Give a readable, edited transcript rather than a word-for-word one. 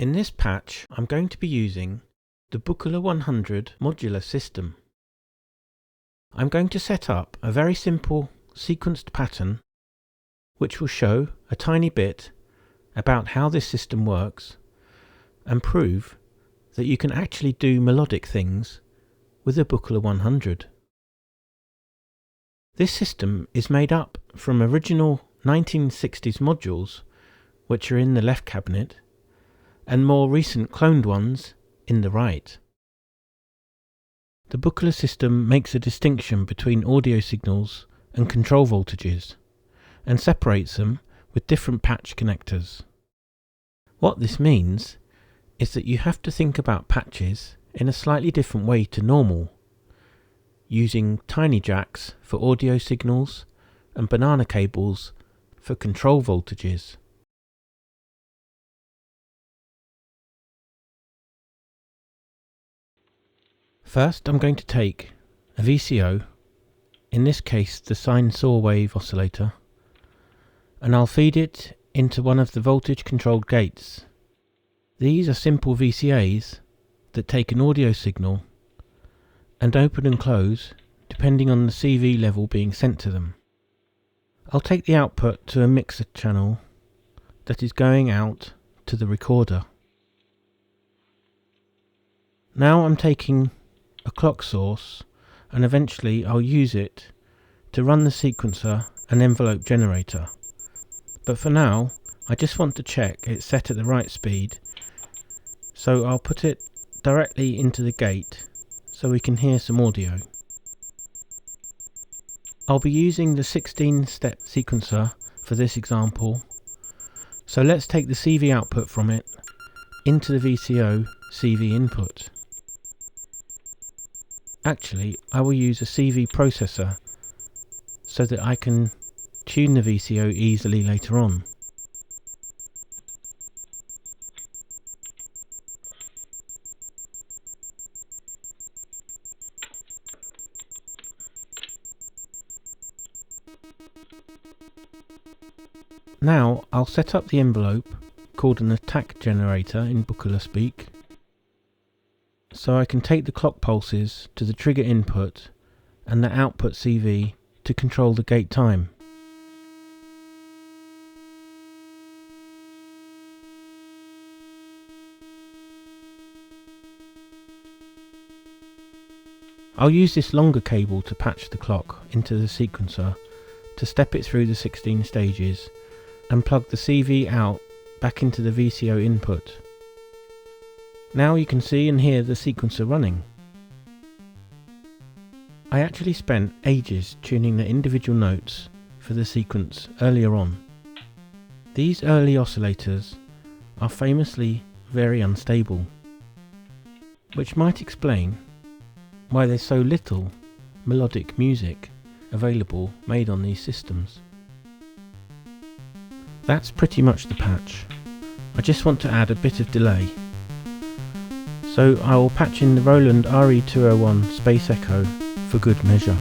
In this patch, I'm going to be using the Buchla 100 modular system. I'm going to set up a very simple sequenced pattern which will show a tiny bit about how this system works and prove that you can actually do melodic things with a Buchla 100. This system is made up from original 1960s modules which are in the left cabinet and more recent cloned ones in the right. The Buchla system makes a distinction between audio signals and control voltages and separates them with different patch connectors. What this means is that you have to think about patches in a slightly different way to normal, using tiny jacks for audio signals and banana cables for control voltages. First, I'm going to take a VCO, in this case the sine saw wave oscillator, and I'll feed it into one of the voltage controlled gates. These are simple VCAs that take an audio signal and open and close depending on the CV level being sent to them. I'll take the output to a mixer channel that is going out to the recorder. Now I'm taking a clock source and eventually I'll use it to run the sequencer and envelope generator. But for now I just want to check it's set at the right speed, so I'll put it directly into the gate so we can hear some audio. I'll be using the 16-step sequencer for this example, so let's take the CV output from it into the VCO CV input. Actually, I will use a CV processor so that I can tune the VCO easily later on. Now I'll set up the envelope, called an attack generator in Buchla speak, so I can take the clock pulses to the trigger input and the output CV to control the gate time. I'll use this longer cable to patch the clock into the sequencer to step it through the 16 stages and plug the CV out back into the VCO input. Now you can see and hear the sequencer running. I actually spent ages tuning the individual notes for the sequence earlier on. These early oscillators are famously very unstable, which might explain why there's so little melodic music available made on these systems. That's pretty much the patch. I just want to add a bit of delay. So I will patch in the Roland RE201 Space Echo for good measure.